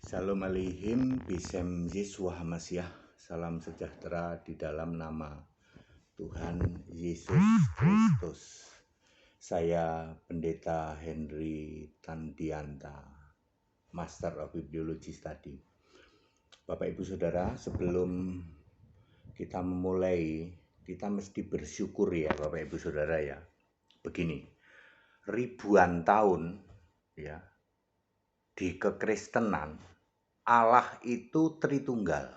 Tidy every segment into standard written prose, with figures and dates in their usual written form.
Shalom Aleihim, Bisem Yeswah Hamasyah. Salam sejahtera di dalam nama Tuhan Yesus Kristus. Saya Pendeta Henry Tandianta, Master of Bibliology Study. Bapak Ibu Saudara, sebelum kita memulai, kita mesti bersyukur ya Bapak Ibu Saudara ya. Begini, ribuan tahun ya di kekristenan Allah itu Tritunggal.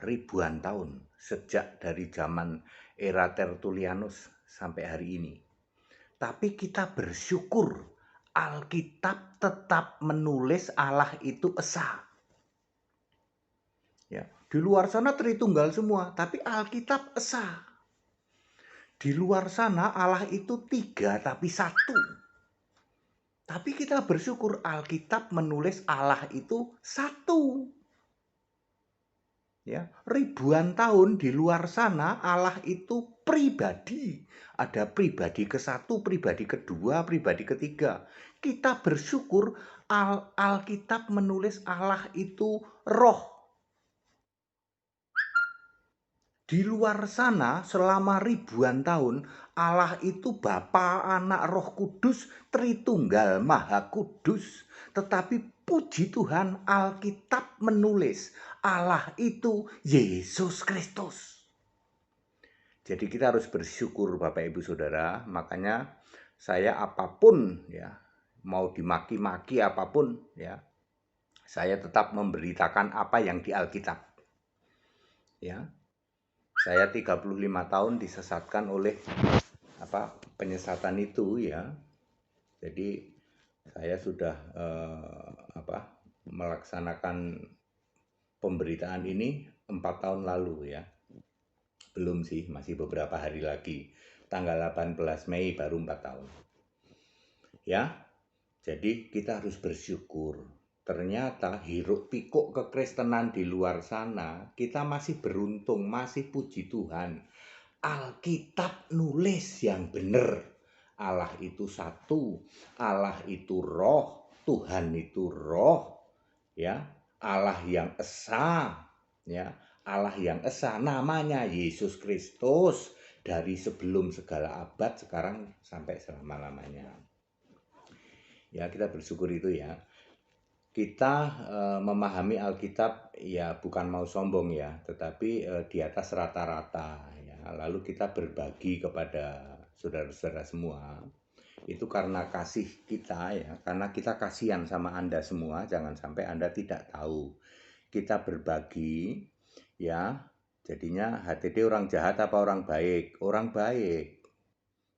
Ribuan tahun sejak dari zaman era Tertullianus sampai hari ini. Tapi kita bersyukur Alkitab tetap menulis Allah itu Esa. Ya, di luar sana Tritunggal semua, tapi Alkitab Esa. Di luar sana Allah itu 3 tapi 1. Tapi kita bersyukur Alkitab menulis Allah itu 1. Ya, ribuan tahun di luar sana Allah itu pribadi. Ada pribadi ke-1, pribadi kedua, pribadi ketiga. Kita bersyukur Alkitab menulis Allah itu roh. Di luar sana selama ribuan tahun Allah itu Bapa, Anak, Roh Kudus, Tritunggal, Maha Kudus. Tetapi puji Tuhan Alkitab menulis Allah itu Yesus Kristus. Jadi kita harus bersyukur Bapak Ibu Saudara. Makanya saya apapun ya, mau dimaki-maki apapun ya, saya tetap memberitakan apa yang di Alkitab. Ya. Saya 35 tahun disesatkan oleh penyesatan itu ya. Jadi saya sudah melaksanakan pemberitaan ini 4 tahun lalu ya. Belum sih, masih beberapa hari lagi. Tanggal 18 Mei baru 4 tahun. Ya. Jadi kita harus bersyukur. Ternyata hiruk pikuk kekristenan di luar sana, kita masih beruntung, masih puji Tuhan. Alkitab nulis yang benar. Allah itu 1, Allah itu roh, Tuhan itu roh, ya. Allah yang esa, ya. Allah yang esa namanya Yesus Kristus dari sebelum segala abad sekarang sampai selama-lamanya. Ya, kita bersyukur itu ya. Kita memahami Alkitab ya bukan mau sombong ya, tetapi di atas rata-rata ya. Lalu kita berbagi kepada saudara-saudara semua. Itu karena kasih kita ya, karena kita kasihan sama Anda semua, jangan sampai Anda tidak tahu. Kita berbagi ya. Jadinya HTD orang jahat apa orang baik? Orang baik.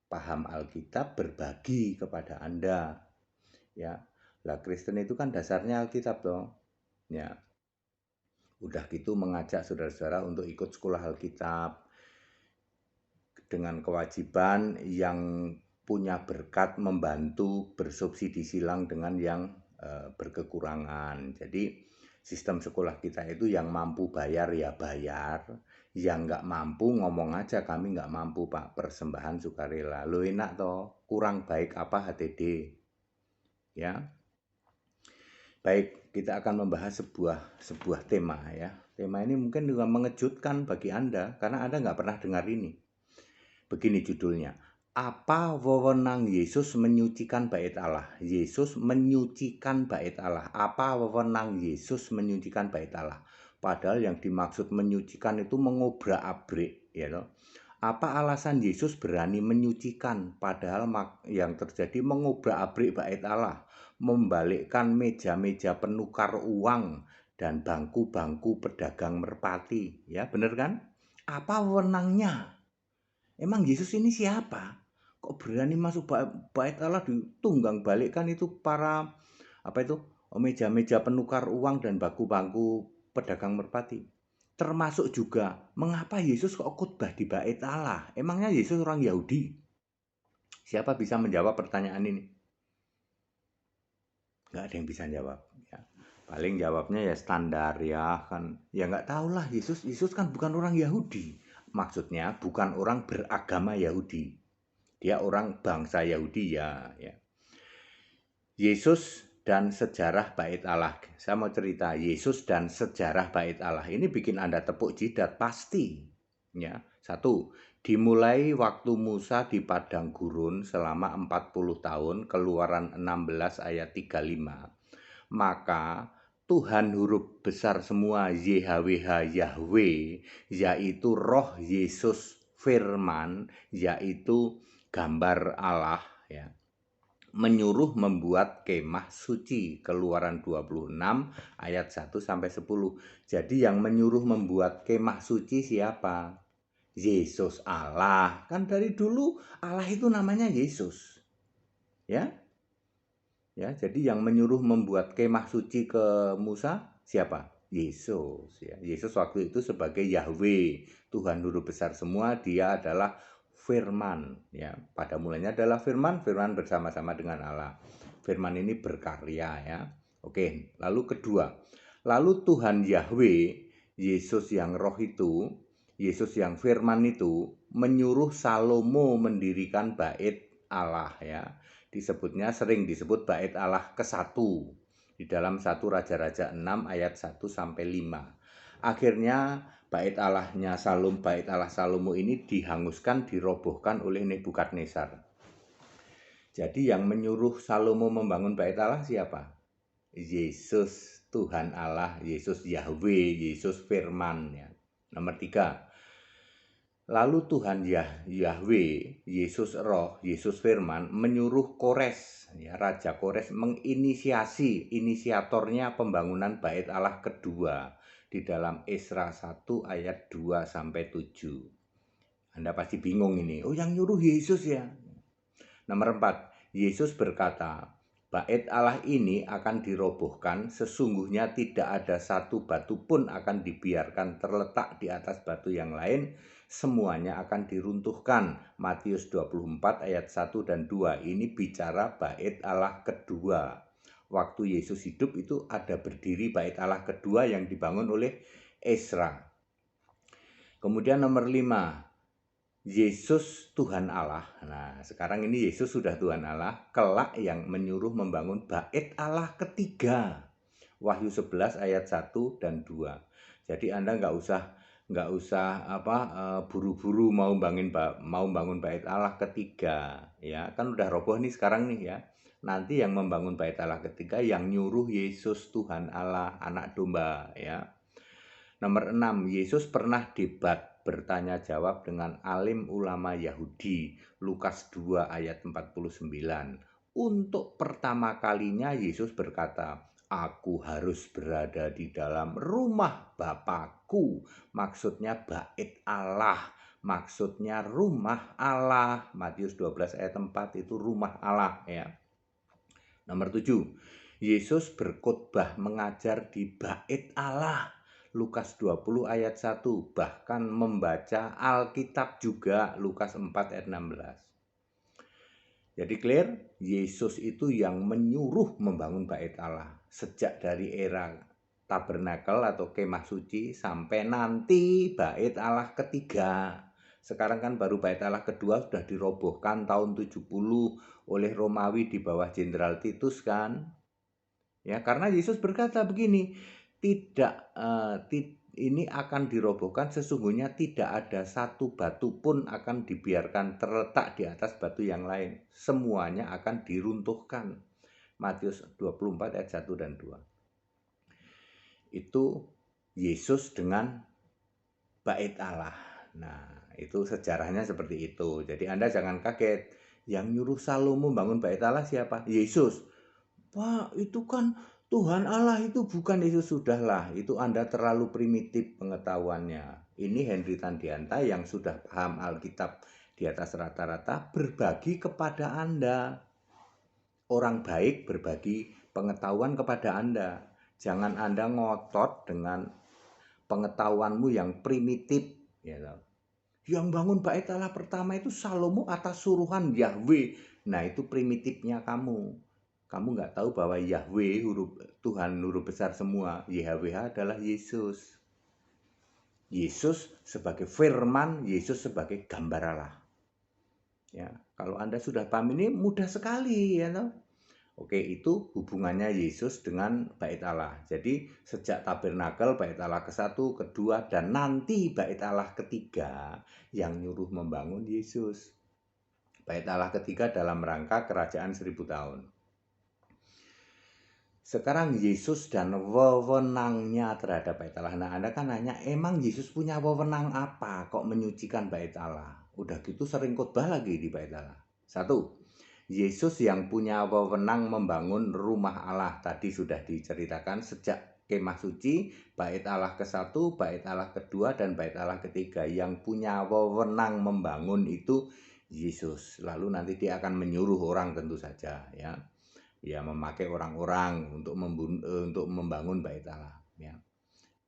Paham Alkitab, berbagi kepada Anda. Ya. Lah Kristen itu kan dasarnya Alkitab toh. Ya. Udah gitu mengajak saudara-saudara untuk ikut sekolah Alkitab dengan kewajiban yang punya berkat membantu bersubsidi silang dengan yang berkekurangan. Jadi sistem sekolah kita itu yang mampu bayar ya bayar, yang nggak mampu ngomong aja kami nggak mampu Pak, persembahan sukarela. Lo enak toh, kurang baik apa HTD? Ya. Baik, kita akan membahas sebuah tema ya. Tema ini mungkin juga mengejutkan bagi Anda karena Anda nggak pernah dengar ini. Begini judulnya, apa wewenang Yesus menyucikan bait Allah? Yesus menyucikan bait Allah. Apa wewenang Yesus menyucikan bait Allah? Padahal yang dimaksud menyucikan itu mengobrak-abrik, ya loh. Apa alasan Yesus berani menyucikan padahal yang terjadi mengobrak-abrik bait Allah? Membalikkan meja-meja penukar uang dan bangku-bangku pedagang merpati, ya bener kan? Apa wewenangnya? Emang Yesus ini siapa? Kok berani masuk bait Allah ditunggang balikkan itu para meja-meja penukar uang dan bangku-bangku pedagang merpati? Termasuk juga mengapa Yesus kok khotbah di bait Allah? Emangnya Yesus orang Yahudi? Siapa bisa menjawab pertanyaan ini? Nggak ada yang bisa jawab ya. Paling jawabnya ya standar ya kan. Ya nggak tahu lah, Yesus kan bukan orang Yahudi. Maksudnya bukan orang beragama Yahudi. Dia orang bangsa Yahudi ya. Yesus dan sejarah bait Allah. Saya mau cerita Yesus dan sejarah bait Allah. Ini bikin Anda tepuk jidat pasti. Ya, satu, dimulai waktu Musa di padang gurun selama 40 tahun, Keluaran 16 ayat 35. Maka Tuhan huruf besar semua YHWH Yahweh, yaitu roh Yesus firman, yaitu gambar Allah, ya, menyuruh membuat kemah suci. Keluaran 26 ayat 1 sampai 10. Jadi yang menyuruh membuat kemah suci siapa? Yesus Allah. Kan dari dulu Allah itu namanya Yesus. Ya. Ya, jadi yang menyuruh membuat kemah suci ke Musa siapa? Yesus, ya. Yesus waktu itu sebagai Yahweh, Tuhan huruf besar semua, dia adalah firman, ya. Pada mulanya adalah firman, firman bersama-sama dengan Allah. Firman ini berkarya, ya. Oke, lalu kedua. Lalu Tuhan Yahweh, Yesus yang roh itu, Yesus yang firman itu menyuruh Salomo mendirikan bait Allah, ya. Sering disebut bait Allah ke-1 di dalam 1 Raja-Raja 6 ayat 1 sampai 5. Akhirnya bait Allah Salomo ini dihanguskan, dirobohkan oleh Nebukadnezar. Jadi yang menyuruh Salomo membangun bait Allah siapa? Yesus Tuhan Allah, Yesus Yahweh, Yesus firman, ya. Nomor 3. Lalu Tuhan Yahweh, Yesus roh, Yesus firman menyuruh Kores, ya, Raja Kores inisiatornya pembangunan bait Allah kedua di dalam Esra 1 ayat 2 sampai 7. Anda pasti bingung ini. Oh, yang nyuruh Yesus, ya. Nomor 4. Yesus berkata, bait Allah ini akan dirobohkan, sesungguhnya tidak ada satu batu pun akan dibiarkan terletak di atas batu yang lain, semuanya akan diruntuhkan. Matius 24 ayat 1 dan 2. Ini bicara bait Allah kedua. Waktu Yesus hidup itu ada berdiri bait Allah kedua yang dibangun oleh Esra. Kemudian nomor 5. Yesus Tuhan Allah. Nah, sekarang ini Yesus sudah Tuhan Allah, kelak yang menyuruh membangun bait Allah ketiga. Wahyu 11 ayat 1 dan 2. Jadi Anda nggak usah buru-buru mau bangun bait Allah ketiga, ya. Kan udah roboh nih sekarang nih, ya. Nanti yang membangun bait Allah ketiga yang nyuruh Yesus Tuhan Allah, anak domba, ya. Nomor 6, Yesus pernah debat bertanya jawab dengan alim ulama Yahudi. Lukas 2 ayat 49. Untuk pertama kalinya Yesus berkata, aku harus berada di dalam rumah Bapakku. Maksudnya bait Allah. Maksudnya rumah Allah. Matius 12 ayat 4 itu rumah Allah, ya. Nomor 7, Yesus berkhotbah mengajar di bait Allah. Lukas 20 ayat 1, bahkan membaca Alkitab juga, Lukas 4 ayat 16. Jadi clear, Yesus itu yang menyuruh membangun bait Allah sejak dari era tabernakel atau kemah suci sampai nanti bait Allah ketiga. Sekarang kan baru bait Allah kedua sudah dirobohkan tahun 70 oleh Romawi di bawah Jenderal Titus, kan. Ya, karena Yesus berkata begini, ini akan dirobohkan, sesungguhnya tidak ada satu batu pun akan dibiarkan terletak di atas batu yang lain, semuanya akan diruntuhkan. Matius 24 ayat 1 dan 2. Itu Yesus dengan bait Allah. Nah, itu sejarahnya seperti itu. Jadi Anda jangan kaget, yang nyuruh Salomo bangun bait Allah siapa? Yesus. Pak, itu kan Tuhan Allah, itu bukan Yesus. Sudahlah, itu Anda terlalu primitif pengetahuannya. Ini Henry Tandianta yang sudah paham Alkitab di atas rata-rata berbagi kepada Anda. Orang baik berbagi pengetahuan kepada Anda. Jangan Anda ngotot dengan pengetahuanmu yang primitif, ya. Yang bangun bait Allah pertama itu Salomo atas suruhan Yahweh. Nah, itu primitifnya kamu. Kamu nggak tahu bahwa Yahweh, Tuhan huruf besar semua, YHWH adalah Yesus. Yesus sebagai firman, Yesus sebagai gambar Allah. Ya, kalau Anda sudah paham ini mudah sekali, ya toh. Oke, itu hubungannya Yesus dengan Bait Allah. Jadi sejak tabernakel Bait Allah ke-1, kedua, dan nanti Bait Allah ketiga yang nyuruh membangun Yesus. Bait Allah ketiga dalam rangka kerajaan 1000 tahun. Sekarang Yesus dan wewenangnya terhadap Bait Allah. Nah, Anda kan nanya, emang Yesus punya wewenang apa kok menyucikan Bait Allah? Udah gitu sering khotbah lagi di Bait Allah. Satu, Yesus yang punya wewenang membangun rumah Allah. Tadi sudah diceritakan sejak kemah suci, Bait Allah ke-1, Bait Allah kedua, dan Bait Allah ketiga. Yang punya wewenang membangun itu Yesus. Lalu nanti dia akan menyuruh orang tentu saja, ya. Ya, memakai orang-orang untuk membangun Bait Allah, ya.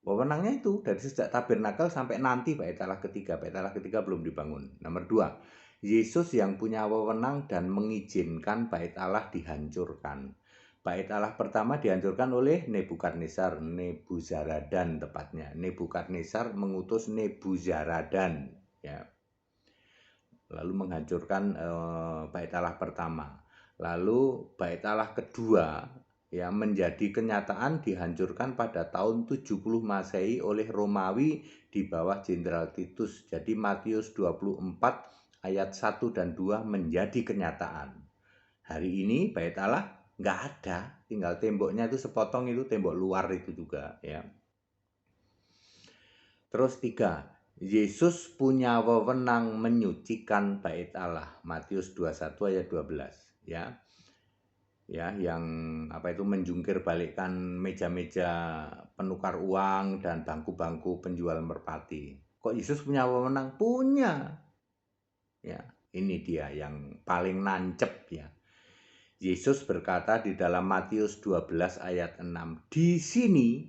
Wewenangnya itu dari sejak tabernakel sampai nanti Bait Allah ketiga. Bait Allah ketiga belum dibangun. Nomor 2, Yesus yang punya wewenang dan mengizinkan Bait Allah dihancurkan. Bait Allah pertama dihancurkan oleh Nebukadnezar, Nebuzaradan tepatnya. Nebukadnezar mengutus Nebuzaradan, ya. Lalu menghancurkan Bait Allah pertama. Lalu Bait Allah kedua, ya, menjadi kenyataan dihancurkan pada tahun 70 Masehi oleh Romawi di bawah Jenderal Titus. Jadi Matius 24 ayat 1 dan 2 menjadi kenyataan. Hari ini Bait Allah nggak ada, tinggal temboknya itu sepotong, itu tembok luar itu juga, ya. Terus 3, Yesus punya wewenang menyucikan Bait Allah. Matius 21 ayat 12, ya. Ya, yang apa itu, menjungkir balikkan meja-meja penukar uang dan bangku-bangku penjual merpati. Kok Yesus punya wewenang? Punya. Ya, ini dia yang paling nancep, ya. Yesus berkata di dalam Matius 12 ayat 6, di sini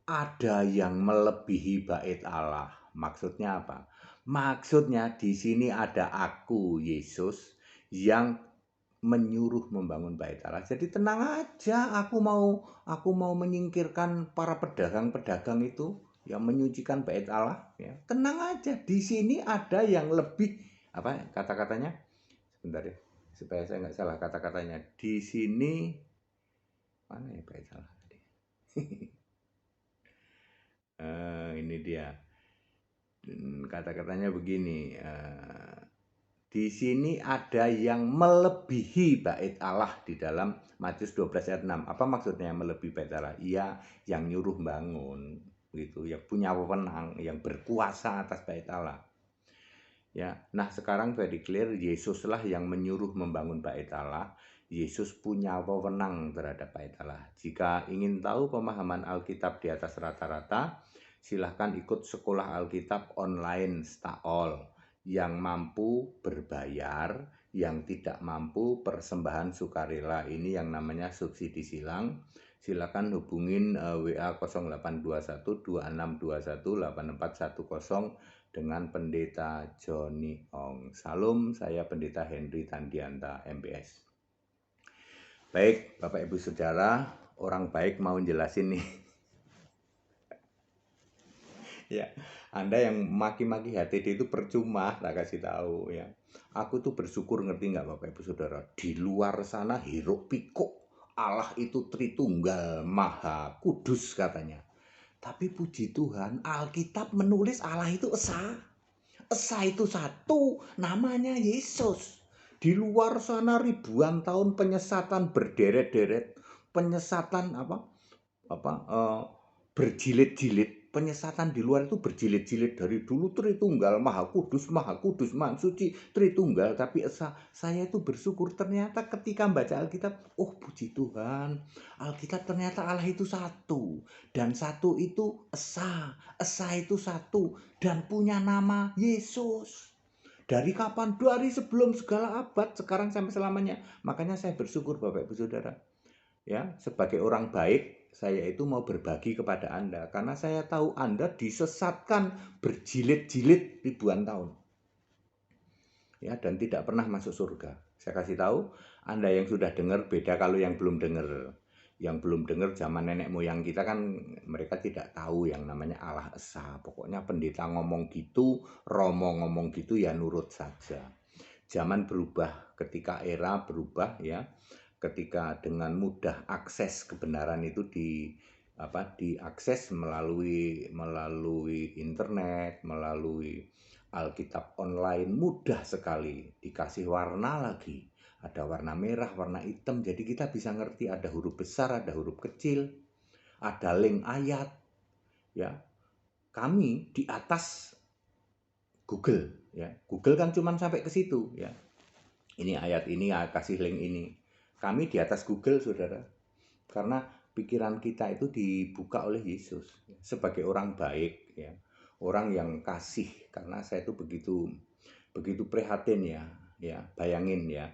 ada yang melebihi Bait Allah. Maksudnya apa? Maksudnya di sini ada aku, Yesus, yang menyuruh membangun Bait Allah. Jadi tenang aja, aku mau menyingkirkan para pedagang-pedagang itu yang menyucikan Bait Allah, ya. Tenang aja, di sini ada yang lebih, apa kata-katanya? Sebentar ya, supaya saya nggak salah kata-katanya. Di sini mana ya Bait Allah tadi? Ini dia. Kata-katanya begini, di sini ada yang melebihi Bait Allah di dalam Matius 12 ayat 6. Apa maksudnya melebihi Bait Allah? Iya, yang nyuruh bangun, gitu, yang punya wewenang, yang berkuasa atas Bait Allah. Ya, nah sekarang very clear, Yesuslah yang menyuruh membangun Bait Allah. Yesus punya wewenang terhadap Bait Allah. Jika ingin tahu pemahaman Alkitab di atas rata-rata, silahkan ikut sekolah Alkitab online Staol. Yang mampu berbayar, yang tidak mampu persembahan sukarela. Ini yang namanya subsidi silang. Silakan hubungin WA 0821 2621 8410 dengan Pendeta Johnny Ong. Salam, saya Pendeta Henry Tandianta, MPS. Baik, Bapak Ibu Saudara, orang baik mau jelasin nih. Ya, Anda yang maki-maki HTD itu percuma, tak kasih tahu, ya. Aku tuh bersyukur, ngerti nggak Bapak Ibu Saudara, di luar sana hiruk pikuk Allah itu Tritunggal Maha Kudus katanya. Tapi puji Tuhan, Alkitab menulis Allah itu esa. Esa itu satu, namanya Yesus. Di luar sana ribuan tahun penyesatan berderet-deret, penyesatan berjilid-jilid. Penyesatan di luar itu berjilid-jilid dari dulu, Tritunggal Maha Kudus Maha Suci, Tritunggal. Tapi saya itu bersyukur ternyata ketika membaca Alkitab, oh puji Tuhan, Alkitab ternyata Allah itu satu, dan satu itu esa itu satu, dan punya nama Yesus. Dari kapan? Dari sebelum segala abad, sekarang sampai selamanya. Makanya saya bersyukur Bapak Ibu Saudara. Ya, sebagai orang baik, saya itu mau berbagi kepada Anda karena saya tahu Anda disesatkan berjilid-jilid ribuan tahun. Ya, dan tidak pernah masuk surga. Saya kasih tahu, Anda yang sudah dengar beda kalau yang belum dengar. Yang belum dengar zaman nenek moyang kita kan mereka tidak tahu yang namanya Allah Esa. Pokoknya pendeta ngomong gitu, romo ngomong gitu, ya nurut saja. Zaman berubah, ketika era berubah, ya. ketika dengan mudah akses kebenaran itu diakses melalui internet, melalui Alkitab online, mudah sekali, dikasih warna lagi, ada warna merah, warna hitam, jadi kita bisa ngerti ada huruf besar, ada huruf kecil, ada link ayat, ya. Kami di atas Google, ya. Google kan cuma sampai ke situ, ya. Ini ayat ini, kasih link ini. Kami di atas Google, saudara. Karena pikiran kita itu dibuka oleh Yesus sebagai orang baik, ya. Orang yang kasih. Karena saya itu begitu prihatin, ya. Bayangin, ya.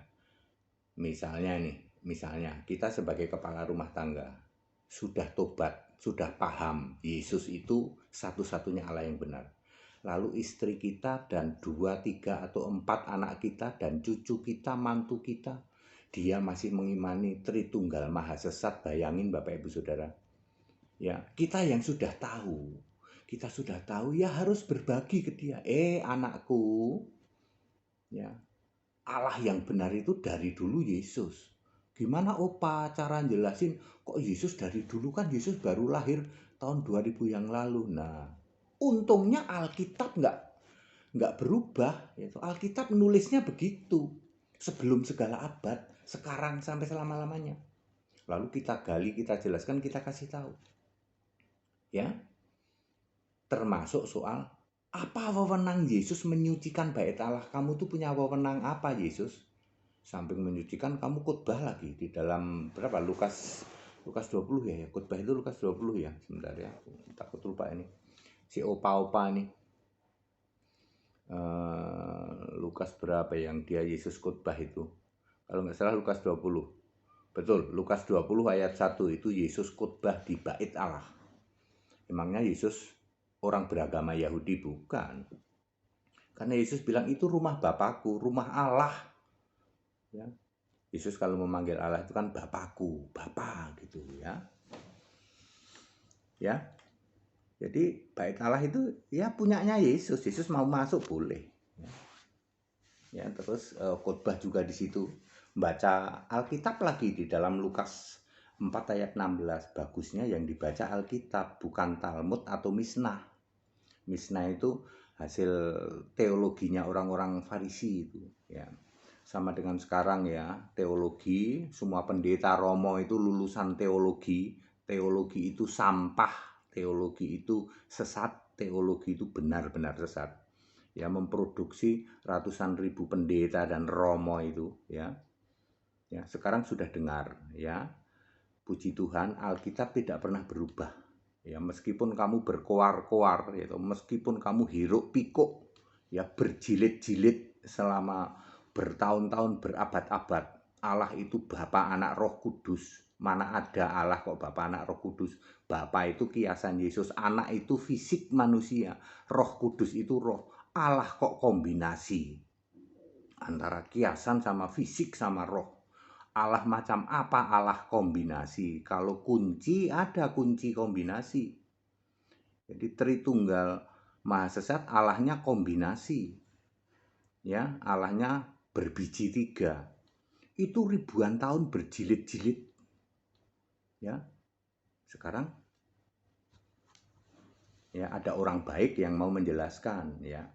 Misalnya kita sebagai kepala rumah tangga sudah tobat, sudah paham Yesus itu satu-satunya Allah yang benar. Lalu istri kita dan 2, 3, atau 4 anak kita dan cucu kita, mantu kita, dia masih mengimani Tritunggal Maha Sesat. Bayangin Bapak Ibu Saudara. Ya, kita yang sudah tahu, ya harus berbagi ke dia. Anakku, ya, Allah yang benar itu dari dulu Yesus. Gimana opa cara jelasin kok Yesus dari dulu, kan Yesus baru lahir tahun 2000 yang lalu. Nah, untungnya Alkitab nggak berubah. Alkitab nulisnya begitu sebelum segala abad, sekarang sampai selama-lamanya. Lalu kita gali, kita jelaskan, kita kasih tahu. Ya, termasuk soal apa wewenang Yesus menyucikan bait Allah. Kamu tuh punya wewenang apa Yesus? Samping menyucikan, kamu khotbah lagi di dalam berapa? Lukas 20 ya. Khotbah itu Lukas 20 ya. Sebentar ya, takut lupa ini. Si opa-opa nih. Lukas berapa yang dia Yesus khotbah itu? Kalau nggak salah Lukas 20. Betul, Lukas 20 ayat 1 itu Yesus khotbah di bait Allah. Emangnya Yesus orang beragama Yahudi? Bukan. Karena Yesus bilang itu rumah Bapakku, rumah Allah. Ya. Yesus kalau memanggil Allah itu kan Bapakku, Bapa gitu, ya. Ya. Jadi bait Allah itu ya punyanya Yesus. Yesus mau masuk boleh. Ya, terus khotbah juga di situ. Baca Alkitab lagi di dalam Lukas 4 ayat 16. Bagusnya yang dibaca Alkitab, bukan Talmud atau Misnah. Misnah itu hasil teologinya orang-orang Farisi itu, ya. Sama dengan sekarang ya, teologi, semua pendeta Romo itu lulusan teologi. Teologi itu sampah. Teologi itu sesat, teologi itu benar-benar sesat. Ya, memproduksi ratusan ribu pendeta dan romo itu, ya. Ya, sekarang sudah dengar, ya. Puji Tuhan, Alkitab tidak pernah berubah. Ya, meskipun kamu berkoar-koar, ya, meskipun kamu hiruk pikuk, ya, berjilid-jilid selama bertahun-tahun, berabad-abad, Allah itu Bapa, Anak, Roh Kudus. Mana ada Allah kok Bapa, Anak, Roh Kudus. Bapa itu kiasan Yesus, Anak itu fisik manusia, Roh Kudus itu roh. Allah kok kombinasi antara kiasan sama fisik sama roh. Allah macam apa Allah kombinasi? Kalau kunci, ada kunci kombinasi. Jadi Tritunggal Maha Sesat, Allahnya kombinasi. Ya, Allahnya berbiji 3. Itu ribuan tahun berjilid-jilid. Ya. Sekarang ya ada orang baik yang mau menjelaskan, ya.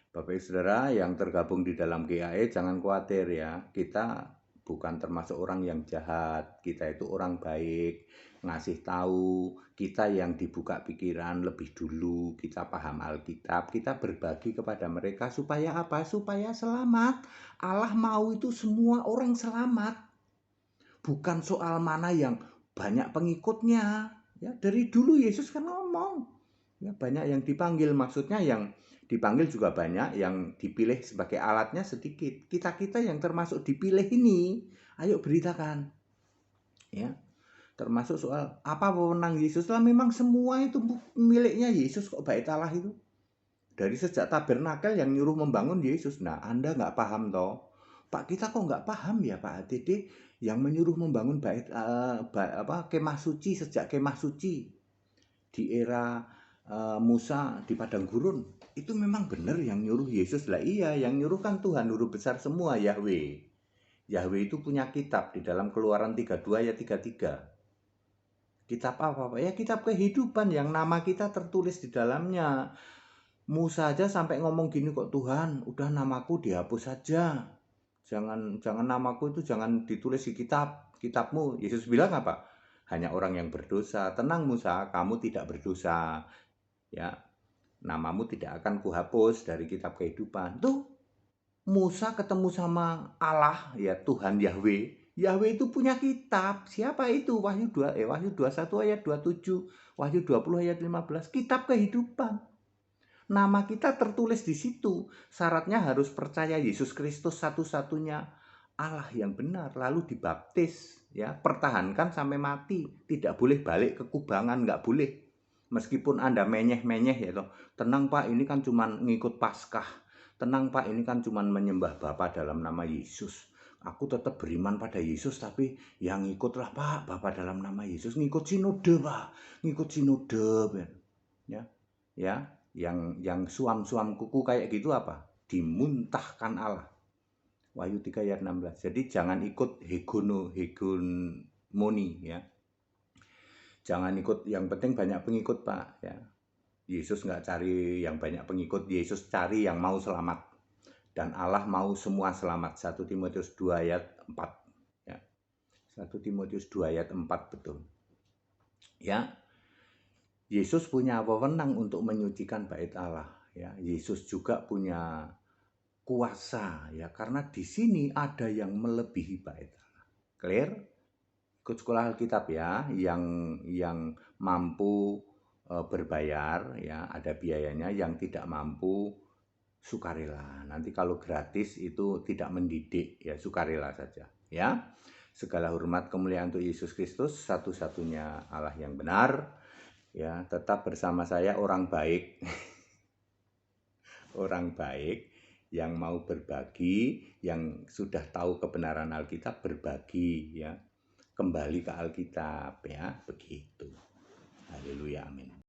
Bapak Ibu Saudara yang tergabung di dalam GAE, jangan khawatir ya. Kita bukan termasuk orang yang jahat. Kita itu orang baik, ngasih tahu, kita yang dibuka pikiran lebih dulu, kita paham Alkitab, kita berbagi kepada mereka supaya apa? Supaya selamat. Allah mau itu semua orang selamat. Bukan soal mana yang banyak pengikutnya. Ya, dari dulu Yesus kan ngomong. Ya, banyak yang dipanggil, maksudnya yang dipanggil juga banyak, yang dipilih sebagai alatnya sedikit. Kita-kita yang termasuk dipilih ini, ayo beritakan. Ya. Termasuk soal apa wewenang Yesus lah, memang semua itu miliknya Yesus kok bait Allah itu. Dari sejak tabernakel yang nyuruh membangun Yesus. Nah, Anda nggak paham toh. Pak, kita kok nggak paham ya Pak ATD yang menyuruh membangun kemah suci sejak kemah suci di era Musa di padang gurun. Itu memang benar yang nyuruh Yesus lah. Iya, yang nyuruh kan Tuhan, huruf besar semua, Yahweh. Yahweh itu punya kitab di dalam Keluaran 32 ayat 33. Kitab apa, Pak? Ya kitab kehidupan yang nama kita tertulis di dalamnya. Musa aja sampai ngomong gini kok, Tuhan, udah namaku dihapus saja. Jangan namaku itu jangan ditulis di kitabmu. Yesus bilang apa? Hanya orang yang berdosa. Tenang Musa, kamu tidak berdosa. Ya, namamu tidak akan kuhapus dari kitab kehidupan. Tuh, Musa ketemu sama Allah, ya Tuhan Yahweh. Yahweh itu punya kitab. Siapa itu? Wahyu 21 ayat 27, Wahyu 20 ayat 15. Kitab kehidupan. Nama kita tertulis di situ. Syaratnya harus percaya Yesus Kristus satu-satunya Allah yang benar, lalu dibaptis, ya, pertahankan sampai mati. Tidak boleh balik ke kubangan, nggak boleh. Meskipun Anda menyeh-menyeh ya toh. Tenang Pak, ini kan cuma ngikut Paskah. Tenang Pak, ini kan cuma menyembah Bapa dalam nama Yesus. Aku tetap beriman pada Yesus, tapi yang ngikutlah Pak, Bapa dalam nama Yesus. Ngikut sinode Pak, ngikut sinode. Ya, ya, yang suam-suam kuku kayak gitu apa? Dimuntahkan Allah. Wahyu 3 ayat 16. Jadi jangan ikut hegemoni ya. Jangan ikut, yang penting banyak pengikut Pak ya. Yesus nggak cari yang banyak pengikut, Yesus cari yang mau selamat. Dan Allah mau semua selamat. 1 Timotius 2 ayat 4 ya. 1 Timotius 2 ayat 4 betul. Ya. Yesus punya wewenang untuk menyucikan bait Allah ya. Yesus juga punya kuasa ya, karena di sini ada yang melebihi bait Allah. Clear? Ikut sekolah Alkitab ya, yang mampu berbayar ya, ada biayanya, yang tidak mampu sukarela. Nanti kalau gratis itu tidak mendidik ya, sukarela saja ya. Segala hormat kemuliaan untuk Yesus Kristus, satu-satunya Allah yang benar. Ya, tetap bersama saya orang baik. Orang baik yang mau berbagi, yang sudah tahu kebenaran Alkitab, berbagi ya. Kembali ke Alkitab ya, begitu. Haleluya, amin.